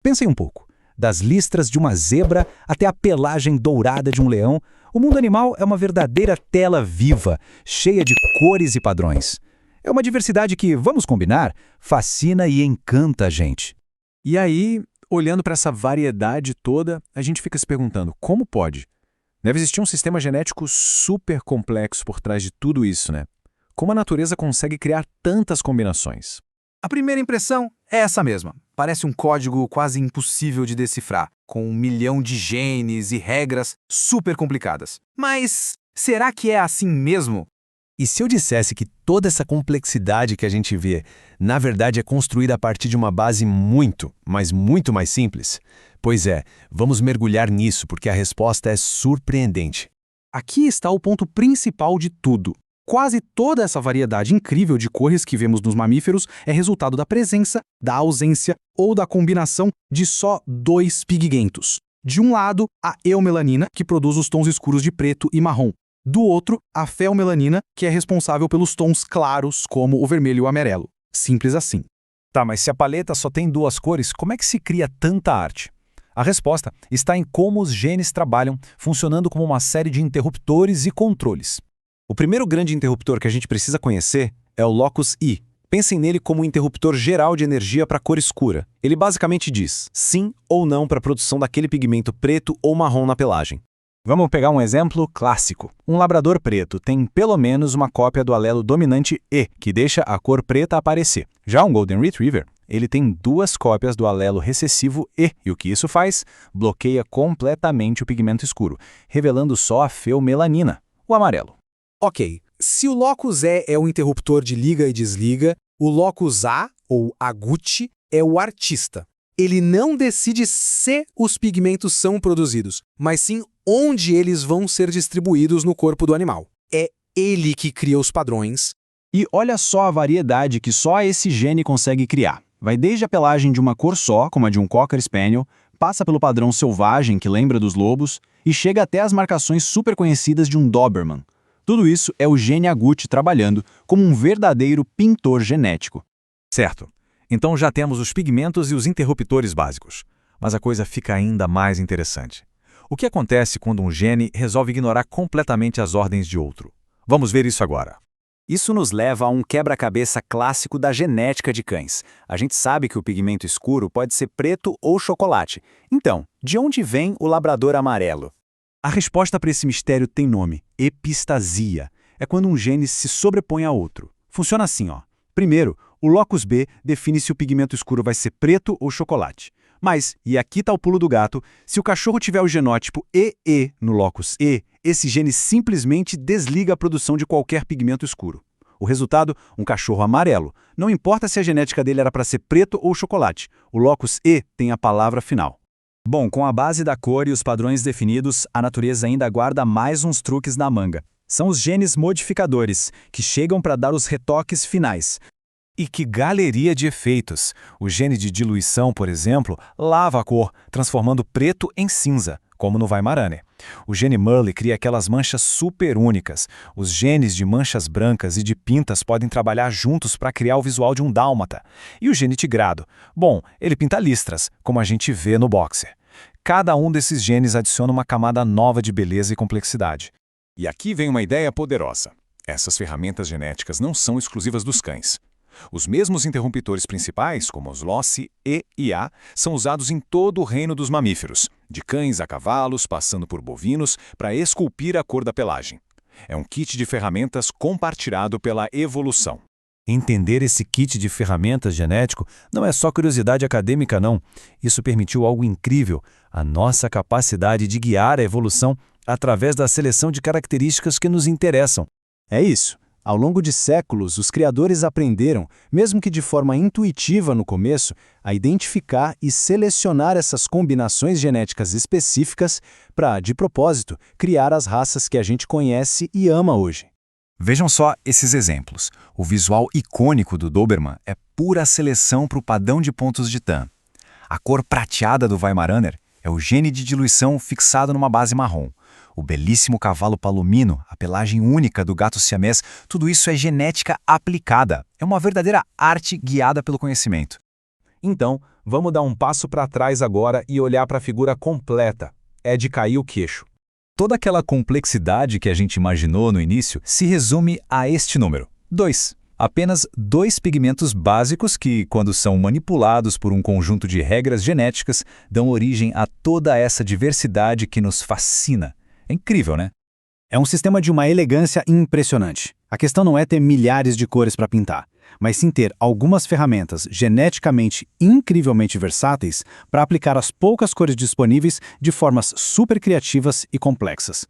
Pensem um pouco. Das listras de uma zebra até a pelagem dourada de um leão, o mundo animal é uma verdadeira tela viva, cheia de cores e padrões. É uma diversidade que, vamos combinar, fascina e encanta a gente. E aí, olhando para essa variedade toda, a gente fica se perguntando, como pode? Deve existir um sistema genético super complexo por trás de tudo isso, né? Como a natureza consegue criar tantas combinações? A primeira impressão é essa mesma. Parece um código quase impossível de decifrar, com 1 milhão de genes e regras super complicadas. Mas será que é assim mesmo? E se eu dissesse que toda essa complexidade que a gente vê, na verdade é construída a partir de uma base muito, mas muito mais simples? Pois é, vamos mergulhar nisso porque a resposta é surpreendente. Aqui está o ponto principal de tudo. Quase toda essa variedade incrível de cores que vemos nos mamíferos é resultado da presença, da ausência ou da combinação de só 2 pigmentos. De um lado, a eumelanina, que produz os tons escuros de preto e marrom. Do outro, a feomelanina, que é responsável pelos tons claros, como o vermelho e o amarelo. Simples assim. Tá, mas se a paleta só tem 2 cores, como é que se cria tanta arte? A resposta está em como os genes trabalham, funcionando como uma série de interruptores e controles. O primeiro grande interruptor que a gente precisa conhecer é o locus I. Pensem nele como um interruptor geral de energia para a cor escura. Ele basicamente diz sim ou não para a produção daquele pigmento preto ou marrom na pelagem. Vamos pegar um exemplo clássico. Um labrador preto tem pelo menos uma cópia do alelo dominante E, que deixa a cor preta aparecer. Já um Golden Retriever, ele tem 2 cópias do alelo recessivo E, e o que isso faz? Bloqueia completamente o pigmento escuro, revelando só a feomelanina, o amarelo. Ok, se o locus E é o interruptor de liga e desliga, o locus A, ou agouti, é o artista. Ele não decide se os pigmentos são produzidos, mas sim onde eles vão ser distribuídos no corpo do animal. É ele que cria os padrões. E olha só a variedade que só esse gene consegue criar. Vai desde a pelagem de uma cor só, como a de um Cocker Spaniel, passa pelo padrão selvagem, que lembra dos lobos, e chega até as marcações super conhecidas de um Doberman. Tudo isso é o gene agouti trabalhando como um verdadeiro pintor genético. Certo. Então já temos os pigmentos e os interruptores básicos. Mas a coisa fica ainda mais interessante. O que acontece quando um gene resolve ignorar completamente as ordens de outro? Vamos ver isso agora. Isso nos leva a um quebra-cabeça clássico da genética de cães. A gente sabe que o pigmento escuro pode ser preto ou chocolate. Então, de onde vem o labrador amarelo? A resposta para esse mistério tem nome: epistasia. É quando um gene se sobrepõe a outro. Funciona assim, ó. Primeiro, o locus B define se o pigmento escuro vai ser preto ou chocolate. Mas, e aqui está o pulo do gato, se o cachorro tiver o genótipo EE no locus E, esse gene simplesmente desliga a produção de qualquer pigmento escuro. O resultado, um cachorro amarelo. Não importa se a genética dele era para ser preto ou chocolate, o locus E tem a palavra final. Bom, com a base da cor e os padrões definidos, a natureza ainda guarda mais uns truques na manga. São os genes modificadores, que chegam para dar os retoques finais. E que galeria de efeitos! O gene de diluição, por exemplo, lava a cor, transformando preto em cinza, como no Weimaraner. O gene Murley cria aquelas manchas super únicas. Os genes de manchas brancas e de pintas podem trabalhar juntos para criar o visual de um dálmata. E o gene tigrado? Bom, ele pinta listras, como a gente vê no boxer. Cada um desses genes adiciona uma camada nova de beleza e complexidade. E aqui vem uma ideia poderosa. Essas ferramentas genéticas não são exclusivas dos cães. Os mesmos interruptores principais, como os LOCI, E e A, são usados em todo o reino dos mamíferos, de cães a cavalos, passando por bovinos, para esculpir a cor da pelagem. É um kit de ferramentas compartilhado pela evolução. Entender esse kit de ferramentas genético não é só curiosidade acadêmica, não. Isso permitiu algo incrível, a nossa capacidade de guiar a evolução através da seleção de características que nos interessam. É isso. Ao longo de séculos, os criadores aprenderam, mesmo que de forma intuitiva no começo, a identificar e selecionar essas combinações genéticas específicas para, de propósito, criar as raças que a gente conhece e ama hoje. Vejam só esses exemplos. O visual icônico do Doberman é pura seleção para o padrão de pontos de tan. A cor prateada do Weimaraner é o gene de diluição fixado numa base marrom. O belíssimo cavalo palomino, a pelagem única do gato siamês, tudo isso é genética aplicada. É uma verdadeira arte guiada pelo conhecimento. Então, Vamos dar um passo para trás agora e olhar para a figura completa. É de cair o queixo. Toda aquela complexidade que a gente imaginou no início se resume a este número: 2. Apenas 2 pigmentos básicos que, quando são manipulados por um conjunto de regras genéticas, dão origem a toda essa diversidade que nos fascina. É incrível, né? É um sistema de uma elegância impressionante. A questão não é ter milhares de cores para pintar, mas sim ter algumas ferramentas geneticamente incrivelmente versáteis para aplicar as poucas cores disponíveis de formas super criativas e complexas.